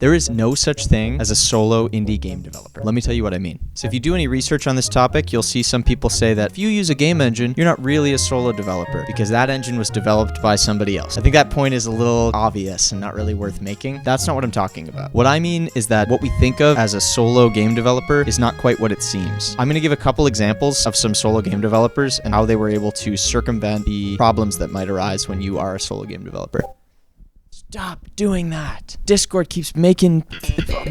There is no such thing as a solo indie game developer. Let me tell you what I mean. So if you do any research on this topic, you'll see some people say that if you use a game engine, you're not really a solo developer because that engine was developed by somebody else. I think that point is a little obvious and not really worth making. That's not what I'm talking about. What I mean is that what we think of as a solo game developer is not quite what it seems. I'm going to give a couple examples of some solo game developers and how they were able to circumvent the problems that might arise when you are a solo game developer. Stop doing that. Discord keeps making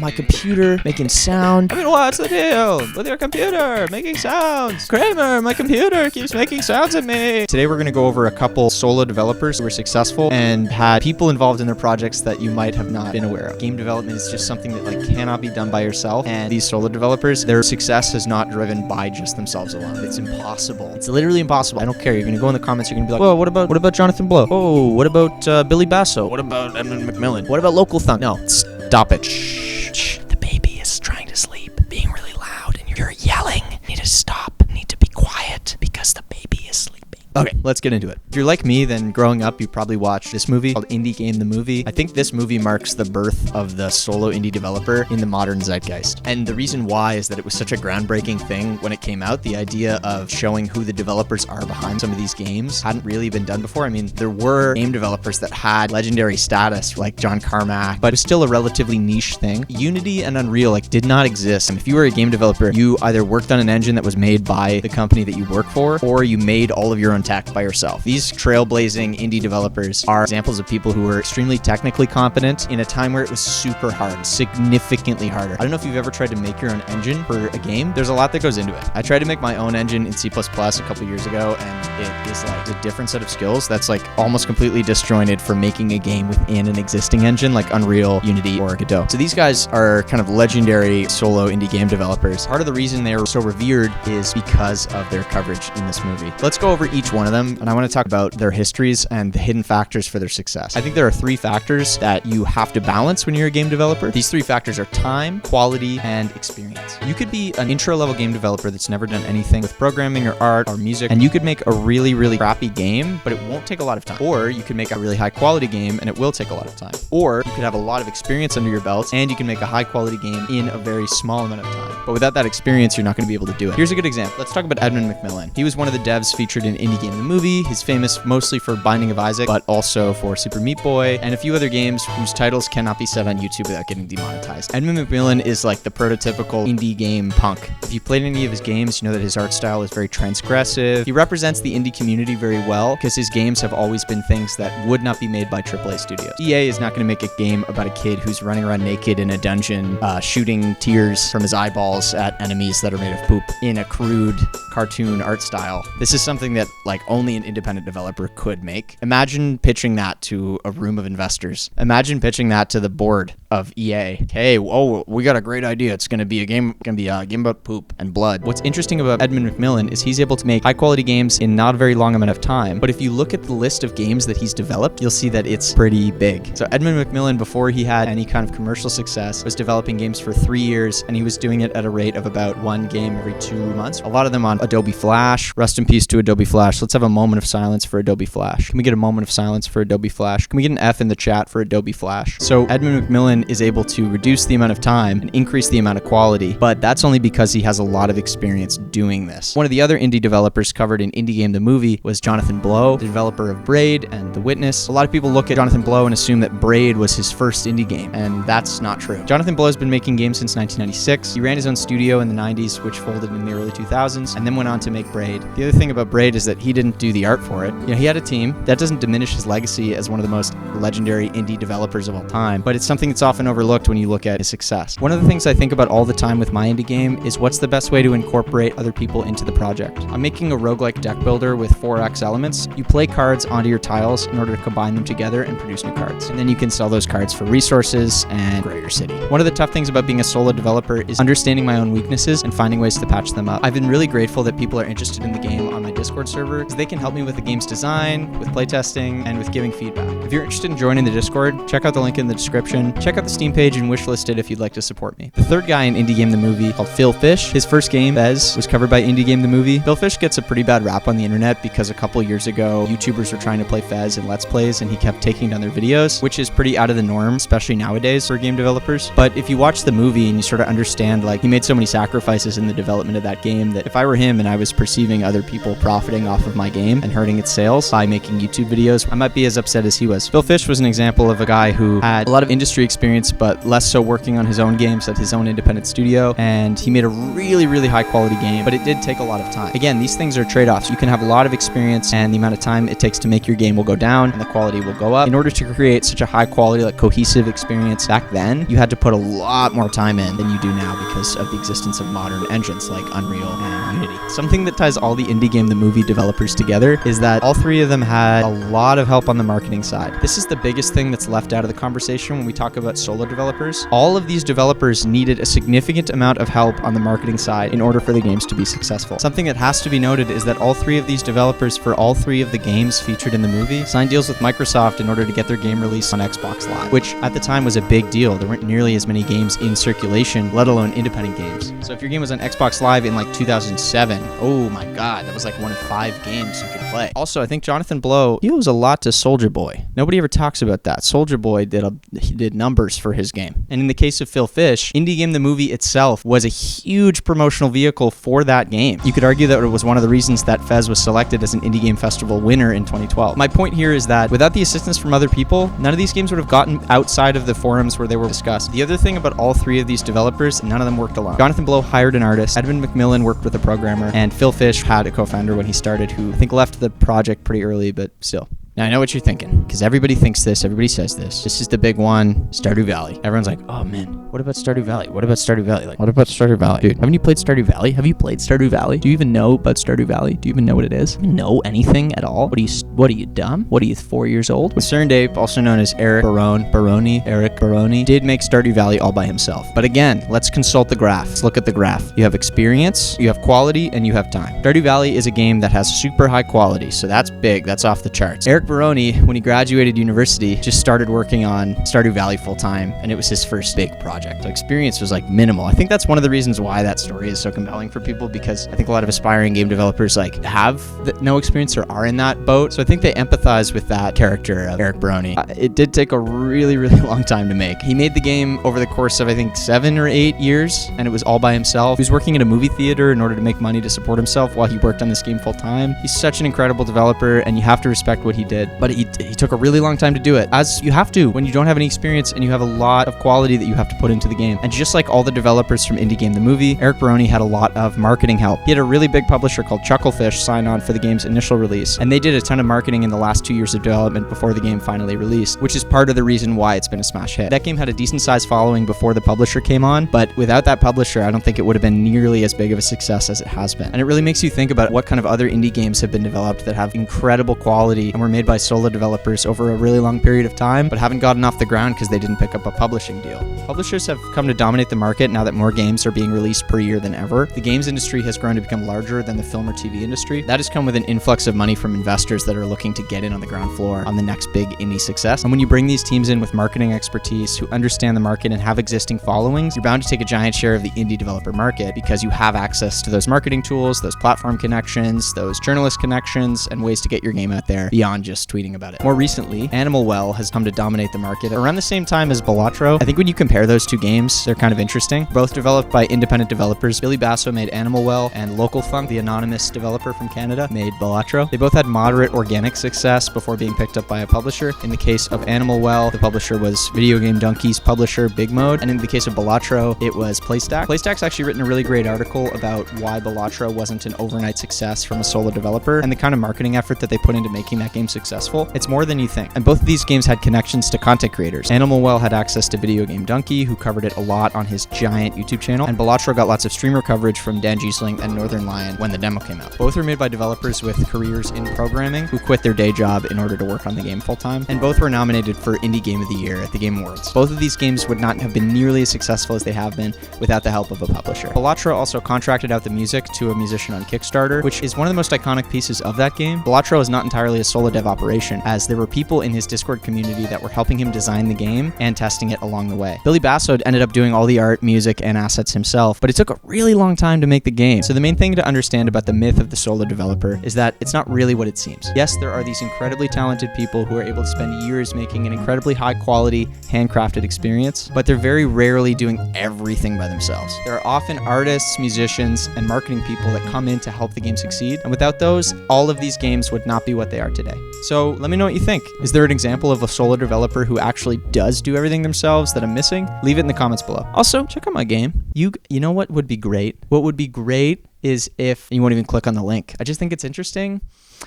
my computer making sound. I mean, what's the deal with your computer making sounds? Kramer, my computer keeps making sounds at me. Today we're going to go over a couple solo developers who were successful and had people involved in their projects that you might have not been aware of. Game development is just something that cannot be done by yourself, and these solo developers, their success is not driven by just themselves alone. It's impossible. It's literally impossible. I don't care. You're going to go in the comments, you're going to be like, whoa, what about Jonathan Blow? Oh, what about Billy Basso? What about Edmund McMillan? What about Local Thunk? No, stop it. Shh. The baby is trying to sleep, being really loud, and you're yelling. Need to stop. Need to be quiet because the baby is sleeping. Okay, let's get into it. If you're like me, then growing up, you probably watched this movie called Indie Game the Movie. I think this movie marks the birth of the solo indie developer in the modern zeitgeist. And the reason why is that it was such a groundbreaking thing when it came out. The idea of showing who the developers are behind some of these games hadn't really been done before. I mean, there were game developers that had legendary status, like John Carmack, but it was still a relatively niche thing. Unity and Unreal did not exist. And if you were a game developer, you either worked on an engine that was made by the company that you work for, or you made all of your own tech by yourself. These trailblazing indie developers are examples of people who were extremely technically competent in a time where it was super hard, significantly harder. I don't know if you've ever tried to make your own engine for a game. There's a lot that goes into it. I tried to make my own engine in C++ a couple years ago, and it is like a different set of skills that's like almost completely disjointed for making a game within an existing engine like Unreal, Unity, or Godot. So these guys are kind of legendary solo indie game developers. Part of the reason they're so revered is because of their coverage in this movie. Let's go over each one of them, and I want to talk about their histories and the hidden factors for their success. I think there are three factors that you have to balance when you're a game developer. These three factors are time, quality, and experience. You could be an intro-level game developer that's never done anything with programming or art or music, and you could make a really, really crappy game, but it won't take a lot of time. Or you could make a really high-quality game, and it will take a lot of time. Or you could have a lot of experience under your belt, and you can make a high-quality game in a very small amount of time. But without that experience, you're not going to be able to do it. Here's a good example. Let's talk about Edmund McMillan. He was one of the devs featured in Indie Game the Movie. He's famous mostly for Binding of Isaac, but also for Super Meat Boy and a few other games whose titles cannot be said on YouTube without getting demonetized. Edmund McMillan is like the prototypical indie game punk. If you played any of his games, you know that his art style is very transgressive. He represents the indie community very well because his games have always been things that would not be made by AAA studios. EA is not going to make a game about a kid who's running around naked in a dungeon, shooting tears from his eyeballs at enemies that are made of poop in a crude cartoon art style. This is something that only an independent developer could make. Imagine pitching that to a room of investors. Imagine pitching that to the board of EA. Hey, whoa, we got a great idea. It's gonna be a game about poop and blood. What's interesting about Edmund McMillan is he's able to make high quality games in not a very long amount of time. But if you look at the list of games that he's developed, you'll see that it's pretty big. So Edmund McMillan, before he had any kind of commercial success, was developing games for 3 years, and he was doing it at a rate of about one game every 2 months. A lot of them on Adobe Flash. Rest in peace to Adobe Flash. Let's have a moment of silence for Adobe Flash. Can we get a moment of silence for Adobe Flash? Can we get an F in the chat for Adobe Flash? So Edmund McMillan is able to reduce the amount of time and increase the amount of quality, but that's only because he has a lot of experience doing this. One of the other indie developers covered in Indie Game the Movie was Jonathan Blow, the developer of Braid and The Witness. A lot of people look at Jonathan Blow and assume that Braid was his first indie game, and that's not true. Jonathan Blow has been making games since 1996. He ran his own studio in the 90s, which folded in the early 2000s, and then went on to make Braid. The other thing about Braid is that he didn't do the art for it. He had a team. That doesn't diminish his legacy as one of the most legendary indie developers of all time, but it's something that's often overlooked when you look at his success. One of the things I think about all the time with my indie game is what's the best way to incorporate other people into the project. I'm making a roguelike deck builder with 4X elements. You play cards onto your tiles in order to combine them together and produce new cards. And then you can sell those cards for resources and grow your city. One of the tough things about being a solo developer is understanding my own weaknesses and finding ways to patch them up. I've been really grateful that people are interested in the game on my Discord server because they can help me with the game's design, with playtesting, and with giving feedback. If you're interested in joining the Discord, check out the link in the description. Check out the Steam page and wishlist it if you'd like to support me. The third guy in Indie Game the Movie, called Phil Fish. His first game, Fez, was covered by Indie Game the Movie. Phil Fish gets a pretty bad rap on the internet because a couple years ago, YouTubers were trying to play Fez in Let's Plays and he kept taking down their videos, which is pretty out of the norm, especially nowadays for game developers. But if you watch the movie and you sort of understand, like, he made so many sacrifices in the development of that game that if I were him and I was perceiving other people profiting off of my game and hurting its sales by making YouTube videos, I might be as upset as he was. Phil Fish was an example of a guy who had a lot of industry experience, but less so working on his own games at his own independent studio, and he made a really, really high quality game, but it did take a lot of time. Again, these things are trade-offs. You can have a lot of experience and the amount of time it takes to make your game will go down and the quality will go up. In order to create such a high quality, like cohesive experience back then, you had to put a lot more time in than you do now because of the existence of modern engines like Unreal and Unity. Something that ties all the Indie Game the Movie developers together is that all three of them had a lot of help on the marketing side. This is the biggest thing that's left out of the conversation when we talk about solo developers. All of these developers needed a significant amount of help on the marketing side in order for the games to be successful. Something that has to be noted is that all three of these developers for all three of the games featured in the movie signed deals with Microsoft in order to get their game released on Xbox Live, which at the time was a big deal. There weren't nearly as many games in circulation, let alone independent games. So if your game was on Xbox Live in like 2007, oh my god, that was like one of 5 games you could play. Also, I think Jonathan Blow, he owes a lot to Soulja Boy. Nobody ever talks about that. Soulja Boy did numbers for his game. And in the case of Phil Fish, Indie Game the Movie itself was a huge promotional vehicle for that game. You could argue that it was one of the reasons that Fez was selected as an Indie Game Festival winner in 2012. My point here is that without the assistance from other people, none of these games would have gotten outside of the forums where they were discussed. The other thing about all three of these developers, none of them worked alone. Jonathan Blow hired an artist, Edmund McMillan worked with a programmer, and Phil Fish had a co-founder when he started who I think left the project pretty early, but still. Now, I know what you're thinking, because everybody thinks this, everybody says this. This is the big one, Stardew Valley. Everyone's like, oh man, what about Stardew Valley? What about Stardew Valley? Like, what about Stardew Valley? Dude, haven't you played Stardew Valley? Have you played Stardew Valley? Do you even know about Stardew Valley? Do you even know what it is? Do you know anything at all? What are you dumb? What are you, 4 years old? CernDape, also known as Eric Baroni, did make Stardew Valley all by himself. But again, let's consult the graph. Let's look at the graph. You have experience, you have quality, and you have time. Stardew Valley is a game that has super high quality, so that's big. That's off the charts. Eric Baroni, when he graduated university, just started working on Stardew Valley full-time, and it was his first big project. So experience was like minimal. I think that's one of the reasons why that story is so compelling for people, because I think a lot of aspiring game developers like have no experience or are in that boat. So I think they empathize with that character of Eric Baroni. It did take a really, really long time to make. He made the game over the course of I think 7 or 8 years, and it was all by himself. He was working at a movie theater in order to make money to support himself while he worked on this game full-time. He's such an incredible developer, and you have to respect what he did. But he took a really long time to do it, as you have to when you don't have any experience and you have a lot of quality that you have to put into the game. And just like all the developers from Indie Game the Movie, Eric Baroni had a lot of marketing help. He had a really big publisher called Chucklefish sign on for the game's initial release, and they did a ton of marketing in the last 2 years of development before the game finally released, which is part of the reason why it's been a smash hit. That game had a decent sized following before the publisher came on, but without that publisher, I don't think it would have been nearly as big of a success as it has been. And it really makes you think about what kind of other indie games have been developed that have incredible quality and were made by solo developers over a really long period of time, but haven't gotten off the ground because they didn't pick up a publishing deal. Publishers have come to dominate the market now that more games are being released per year than ever. The games industry has grown to become larger than the film or TV industry. That has come with an influx of money from investors that are looking to get in on the ground floor on the next big indie success. And when you bring these teams in with marketing expertise who understand the market and have existing followings, you're bound to take a giant share of the indie developer market because you have access to those marketing tools, those platform connections, those journalist connections, and ways to get your game out there beyond just tweeting about it. More recently, Animal Well has come to dominate the market around the same time as Balatro. I think when you compare those two games, they're kind of interesting. Both developed by independent developers. Billy Basso made Animal Well, and Local Thunk, the anonymous developer from Canada, made Balatro. They both had moderate organic success before being picked up by a publisher. In the case of Animal Well, the publisher was Video Game Donkey's publisher, Big Mode, and in the case of Balatro, it was PlayStack. PlayStack's actually written a really great article about why Balatro wasn't an overnight success from a solo developer and the kind of marketing effort that they put into making that game successful. It's more than you think. And both of these games had connections to content creators. Animal Well had access to Video Game Donkey, who covered it a lot on his giant YouTube channel, and Balatro got lots of streamer coverage from Dan Giesling and Northern Lion when the demo came out. Both were made by developers with careers in programming who quit their day job in order to work on the game full-time, and both were nominated for Indie Game of the Year at the Game Awards. Both of these games would not have been nearly as successful as they have been without the help of a publisher. Balatro also contracted out the music to a musician on Kickstarter, which is one of the most iconic pieces of that game. Balatro is not entirely a solo dev operation, as there were people in his Discord community that were helping him design the game and testing it along the way. Billy Basso ended up doing all the art, music, and assets himself, but it took a really long time to make the game. So the main thing to understand about the myth of the solo developer is that it's not really what it seems. Yes, there are these incredibly talented people who are able to spend years making an incredibly high quality, handcrafted experience, but they're very rarely doing everything by themselves. There are often artists, musicians, and marketing people that come in to help the game succeed, and without those, all of these games would not be what they are today. So let me know what you think. Is there an example of a solo developer who actually does do everything themselves that I'm missing? Leave it in the comments below. Also, check out my game. You know what would be great? What would be great is if you won't even click on the link. I just think it's interesting.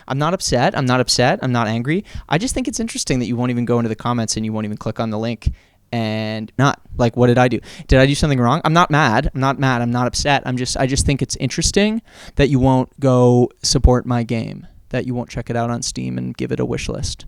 I'm not upset. I'm not angry. I just think it's interesting that you won't even go into the comments and you won't even click on the link. And not like, what did I do? Did I do something wrong? I'm not mad. I'm not upset. I just think it's interesting that you won't go support my game, that you won't check it out on Steam and give it a wish list.